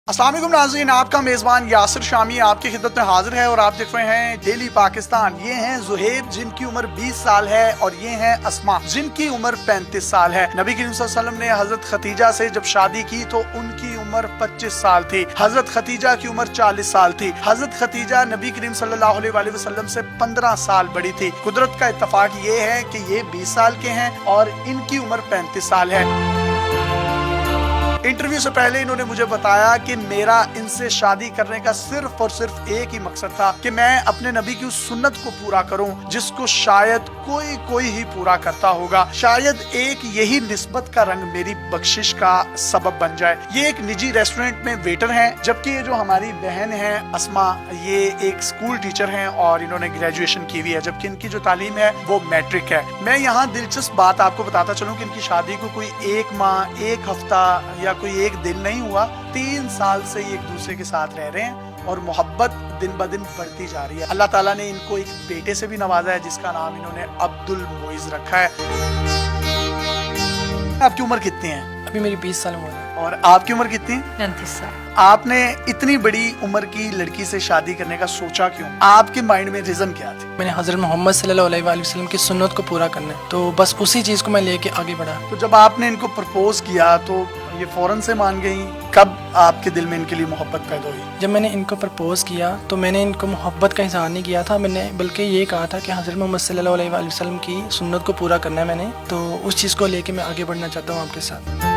अस्सलाम वालेकुम नाज़रीन, आपका मेज़बान यासिर शामी आपकी खिदमत में हाजिर है और आप देख रहे हैं डेली पाकिस्तान। ये हैं ज़ुहैब जिनकी उम्र 20 साल है और ये हैं अस्मा जिनकी उम्र 35 साल है। नबी करीम सल्लल्लाहु अलैहि वसल्लम ने हजरत खतीजा से जब शादी की तो उनकी उम्र 25 साल थी। हजरत खतीजा की उम्र 40 साल थी। हजरत खतीजा नबी करीम सल्लल्लाहु अलैहि वसल्लम से 15 साल बड़ी थी। कुदरत का इत्तफाक ये है कि ये 20 साल के हैं और इनकी उम्र 35 साल है। इंटरव्यू से पहले इन्होंने मुझे बताया कि मेरा इनसे शादी करने का सिर्फ और सिर्फ एक ही मकसद था कि मैं अपने नबी की उस सुन्नत को पूरा करूं जिसको शायद कोई ही पूरा करता होगा। शायद एक यही निस्बत का रंग मेरी बख्शिश का सबब बन जाए। ये एक निजी रेस्टोरेंट में वेटर हैं, जबकि ये जो हमारी बहन है अस्मा, ये एक स्कूल टीचर हैं और इन्होंने ग्रेजुएशन की हुई है, जबकि इनकी जो तालीम है वो मैट्रिक है। मैं यहाँ दिलचस्प बात आपको बताता चलूँ कि इनकी शादी को कोई एक माह, एक हफ्ता या कोई एक दिन नहीं हुआ। 3 साल से ये एक दूसरे के साथ रह रहे हैं और मोहब्बत दिन ब दिन बढ़ती जा रही है। अल्लाह ताला ने इनको एक बेटे से भी नवाजा है जिसका नाम इन्होंने अब्दुल मोइज रखा है। आपकी उम्र कितनी है? अभी मेरी 20 साल उम्र है। और आपकी उम्र कितनी? 35 साल। आपने इतनी बड़ी उम्र की लड़की से शादी करने का सोचा क्यों? आपके माइंड में रीजन क्या थी? मैंने हजरत मोहम्मद सल्लल्लाहु अलैहि वसल्लम की सुन्नत को पूरा करना है, तो बस उसी चीज को मैं लेके आगे बढ़ा। तो जब आपने इनको प्रपोज किया तो ये फौरन से मान गई? कब आपके दिल में इनके लिए मोहब्बत पैदा हुई? जब मैंने इनको प्रपोज किया तो मैंने इनको मोहब्बत का इजहार नहीं किया था, मैंने बल्कि ये कहा था कि हजरत मोहम्मद सल्लल्लाहु अलैहि वसल्लम की सुन्नत को पूरा करना है मैंने, तो उस चीज़ को लेके मैं आगे बढ़ना चाहता हूँ आपके साथ।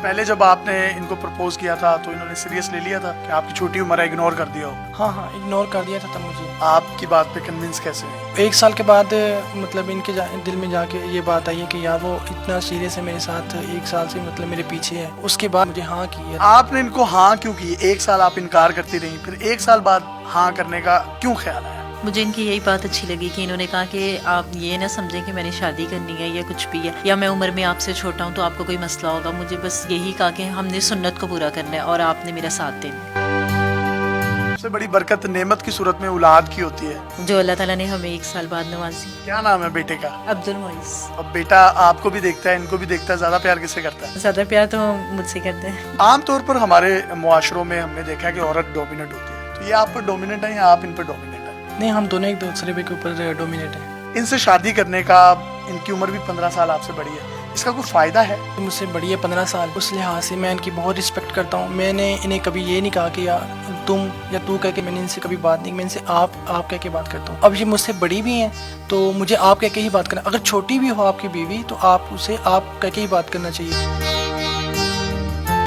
पहले जब आपने इनको प्रपोज किया था तो इन्होंने सीरियस ले लिया था कि आपकी छोटी उम्र है, इग्नोर कर दिया हो? हाँ, इग्नोर कर दिया था तब मुझे। आपकी बात पे कन्विंस कैसे हुई? 1 साल के बाद मतलब इनके दिल में जाके ये बात आई है कि यार वो इतना सीरियस है मेरे साथ, 1 साल से मतलब मेरे पीछे है। उसके बाद मुझे हाँ की है। आपने इनको हाँ क्यों की? 1 साल आप इनकार करती रही, फिर 1 साल बाद हाँ करने का क्यों ख्याल आया? मुझे इनकी यही बात अच्छी लगी कि इन्होंने कहा कि आप ये ना समझें कि मैंने शादी करनी है या कुछ भी है, या मैं उम्र में आपसे छोटा हूँ तो आपको कोई मसला होगा। मुझे बस यही कहा कि हमने सुन्नत को पूरा करना है और आपने मेरा साथ देना। सबसे बड़ी बरकत नेमत की सूरत में औलाद की होती है, जो अल्लाह ताला ने हमें 1 साल बाद नवाजी। क्या नाम है बेटे का? अब्दुल मोइज। अब बेटा आपको भी देखता है, इनको भी देखता है, ज्यादा प्यार किससे करता है? ज्यादा प्यार तो मुझसे करते हैं। आमतौर पर हमारे मुआशरों में हमने देखा है कि औरत डोमिनेट होती है, तो ये आप पर डोमिनेट है या आप इन पर डोमिनेट है? नहीं, हम दोनों एक दूसरे के ऊपर डोमिनेट हैं। इनसे शादी करने का, इनकी उम्र भी 15 साल आपसे बड़ी है, इसका कोई फायदा है? मुझसे बड़ी है 15 साल, उस लिहाज से मैं इनकी बहुत रिस्पेक्ट करता हूँ। मैंने इन्हें कभी ये नहीं कहा कि यार तुम या तू कह के, मैंने इनसे कभी बात नहीं, मैं इनसे आप कह के बात करता हूँ। अब ये मुझसे बड़ी भी हैं तो मुझे आप कह के ही बात करना। अगर छोटी भी हो आपकी बीवी तो आप उसे आप कह के ही बात करना चाहिए।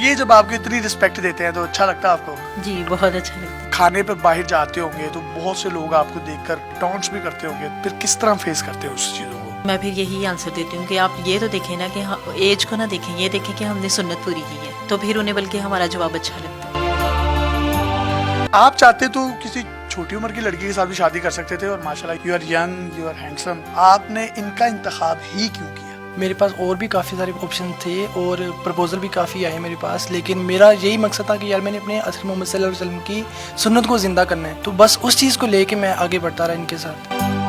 ये जब आपको इतनी रिस्पेक्ट देते हैं तो अच्छा लगता है आपको? जी, बहुत अच्छा लगता है। खाने पर बाहर जाते होंगे तो बहुत से लोग आपको देखकर टॉन्ट्स भी करते होंगे, फिर किस तरह फेस करते हो उस चीजों को? मैं फिर यही आंसर देती हूँ कि आप ये तो देखें ना कि एज को ना देखें, ये देखें कि हमने सुन्नत पूरी की है, तो फिर उन्हें बल्कि हमारा जवाब अच्छा लगता है। आप चाहते तो किसी छोटी उम्र की लड़की के साथ भी शादी कर सकते थे और माशाल्लाह you are young, you are handsome, आपने इनका इंतखाब ही क्यों किया? मेरे पास और भी काफ़ी सारे ऑप्शन थे और प्रपोजल भी काफ़ी आए मेरे पास, लेकिन मेरा यही मकसद था कि यार मैंने अपने हज़रत मोहम्मद सल्लल्लाहु अलैहि वसल्लम की सुन्नत को ज़िंदा करना है, तो बस उस चीज़ को लेके मैं आगे बढ़ता रहा इनके साथ।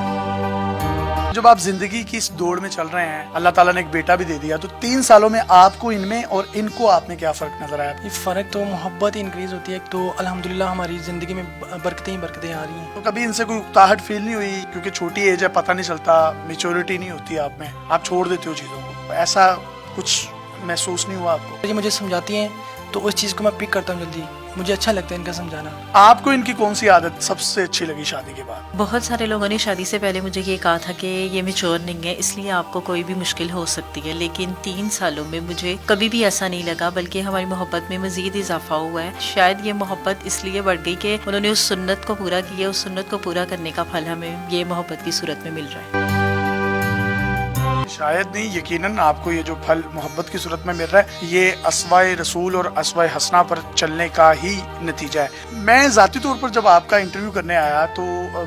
जब आप जिंदगी की इस दौड़ में चल रहे हैं, अल्लाह ताला ने एक बेटा भी दे दिया, तो 3 सालों में आपको इनमें और इनको आपने क्या फ़र्क नजर आया? ये फ़र्क तो मोहब्बत इंक्रीज़ होती है, तो अल्हम्दुलिल्लाह हमारी ज़िंदगी में बरकतें ही बरकतें आ रही हैं। तो कभी इनसे कोई उकताहट फील नहीं हुई? क्योंकि छोटी एज है, पता नहीं चलता, मेच्योरिटी नहीं होती आप में, आप छोड़ देते हो चीज़ों को, ऐसा कुछ महसूस नहीं हुआ आपको? ये मुझे समझाती हैं तो उस चीज़ को मैं पिक करता हूँ जल्दी, मुझे अच्छा लगता है इनका समझाना। आपको इनकी कौन सी आदत सबसे अच्छी लगी शादी के बाद? बहुत सारे लोगों ने शादी से पहले मुझे ये कहा था कि ये मैच्योर नहीं है, इसलिए आपको कोई भी मुश्किल हो सकती है, लेकिन 3 सालों में मुझे कभी भी ऐसा नहीं लगा, बल्कि हमारी मोहब्बत में मजीद इजाफा हुआ है। शायद ये मोहब्बत इसलिए बढ़ गई कि उन्होंने उस सुन्नत को पूरा किया, उस सुन्नत को पूरा करने का फल हमें ये मोहब्बत की सूरत में मिल रहा है। शायद नहीं, यकीनन आपको ये जो फल मोहब्बत की सूरत में मिल रहा है, ये अस्वाए रसूल और अस्वाए हसना पर चलने का ही नतीजा है। मैं ज़ाती तौर पर जब आपका इंटरव्यू करने आया तो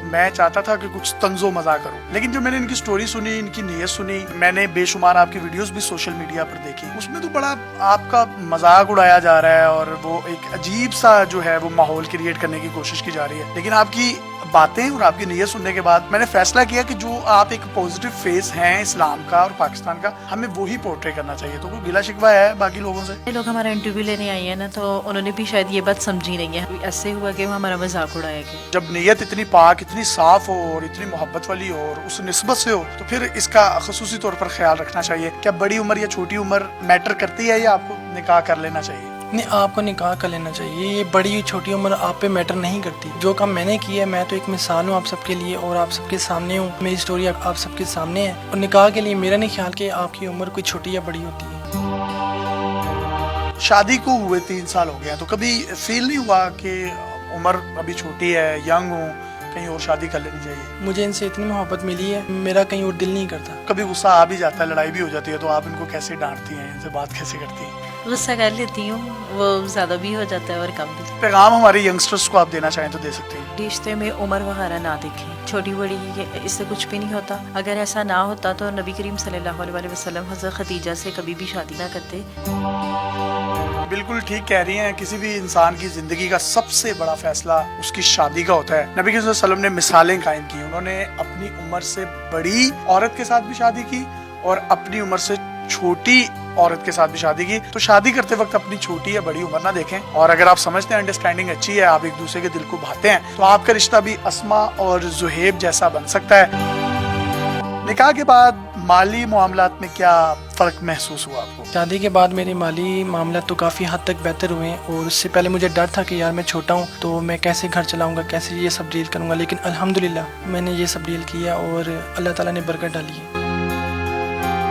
मैं चाहता था कि कुछ तंज़ो मज़ाक करूं, लेकिन जब मैंने इनकी स्टोरी सुनी, इनकी नीयत सुनी, मैंने बेशुमार आपकी वीडियोस भी सोशल मीडिया पर देखी, उसमें तो बड़ा आपका मजाक उड़ाया जा रहा है और वो एक अजीब सा जो है वो माहौल क्रिएट करने की कोशिश की जा रही है। लेकिन आपकी باتیں اور آپ کی نیت سننے کے بعد میں نے فیصلہ کیا کہ جو آپ ایک پازیٹیو فیس ہیں اسلام کا اور پاکستان کا, ہمیں وہی پورٹری کرنا چاہیے. تو کوئی گلا شکوہ ہے باقی لوگوں سے؟ یہ لوگ ہمارا انٹرویو لینے آئے ہیں نا, تو انہوں نے بھی شاید یہ بات سمجھی نہیں ہے. ایسے ہوا کہ وہ ہمارا مذاق اڑایا گیا. جب نیت اتنی پاک, اتنی صاف ہو اور اتنی محبت والی ہو اور اس نسبت سے ہو, تو پھر اس کا خصوصی طور پر خیال رکھنا چاہیے. کیا بڑی عمر یا چھوٹی عمر میٹر کرتی ہے یا آپ کو نکاح کر لینا چاہیے؟ نہیں, آپ کو نکاح کر لینا چاہیے. یہ بڑی چھوٹی عمر آپ پہ میٹر نہیں کرتی. جو کام میں نے کیا ہے, میں تو ایک مثال ہوں آپ سب کے لیے اور آپ سب کے سامنے ہوں. میری سٹوری آپ سب کے سامنے ہے. اور نکاح کے لیے میرا نہیں خیال کہ آپ کی عمر کوئی چھوٹی یا بڑی ہوتی ہے. شادی کو ہوئے 3 سال ہو گئے ہیں, تو کبھی فیل نہیں ہوا کہ عمر ابھی چھوٹی ہے, ینگ ہوں, کہیں اور شادی کر لینی چاہیے؟ مجھے ان سے اتنی محبت ملی ہے, میرا کہیں اور دل نہیں کرتا. کبھی غصہ آ بھی جاتا ہے, لڑائی بھی ہو جاتی ہے, تو آپ ان کو کیسے ڈانٹتی ہیں, ان سے بات کیسے کرتی ہیں؟ غصہ کر لیتی ہوں, وہ زیادہ بھی ہو جاتا ہے اور کم بھی. پیغام ہمارے ینگسٹرز کو آپ دینا چاہیں تو دے سکتے ہیں. رشتے میں عمر وغیرہ نہ دیکھیں, چھوٹی بڑی اس سے کچھ بھی نہیں ہوتا. اگر ایسا نہ ہوتا تو نبی کریم صلی اللہ علیہ وسلم حضرت خدیجہ سے کبھی بھی شادی نہ کرتے. بالکل ٹھیک کہہ رہی ہیں. کسی بھی انسان کی زندگی کا سب سے بڑا فیصلہ اس کی شادی کا ہوتا ہے. نبی کریم صلی اللہ علیہ وسلم نے مثالیں قائم کی. انہوں نے اپنی عمر سے بڑی عورت کے ساتھ بھی شادی کی اور اپنی عمر سے چھوٹی عورت کے ساتھ بھی شادی کی. تو شادی کرتے وقت اپنی چھوٹی یا بڑی عمر نہ دیکھیں, اور اگر آپ سمجھتے ہیں انڈرسٹینڈنگ اچھی ہے, آپ ایک دوسرے کے دل کو بھاتے ہیں, تو آپ کا رشتہ بھی اسما اور زہیب جیسا بن سکتا ہے. نکاح کے بعد مالی معاملات میں کیا فرق محسوس ہوا آپ کو؟ شادی کے بعد میرے مالی معاملات تو کافی حد تک بہتر ہوئے ہیں, اور اس سے پہلے مجھے ڈر تھا کہ یار میں چھوٹا ہوں تو میں کیسے گھر چلاؤں گا, کیسے یہ سب ڈیل کروں گا. لیکن الحمدللہ میں نے یہ سب ڈیل کیا اور اللہ تعالیٰ نے برکت ڈالی ہے.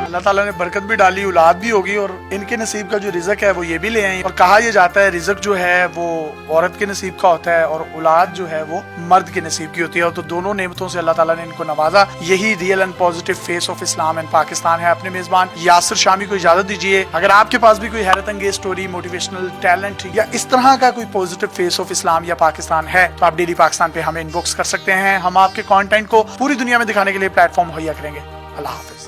اللہ تعالیٰ نے برکت بھی ڈالی, اولاد بھی ہوگی, اور ان کے نصیب کا جو رزق ہے وہ یہ بھی لے آئیں. اور کہا یہ جاتا ہے رزق جو ہے وہ عورت کے نصیب کا ہوتا ہے اور اولاد جو ہے وہ مرد کے نصیب کی ہوتی ہے. تو دونوں نعمتوں سے اللہ تعالیٰ نے ان کو نوازا. یہی real and positive face of Islam and Pakistan ہے. اپنے میزبان یاسر شامی کو اجازت دیجیے. اگر آپ کے پاس بھی کوئی حیرت انگیز سٹوری, موٹیویشنل ٹیلنٹ یا اس طرح کا کوئی پازیٹیو فیس آف اسلام یا پاکستان ہے, تو آپ ڈیلی پاکستان پہ ہمیں انباکس کر سکتے ہیں. ہم آپ کے کانٹینٹ کو پوری دنیا میں دکھانے کے لیے پلیٹ فارم مہیا کریں گے. اللہ حافظ.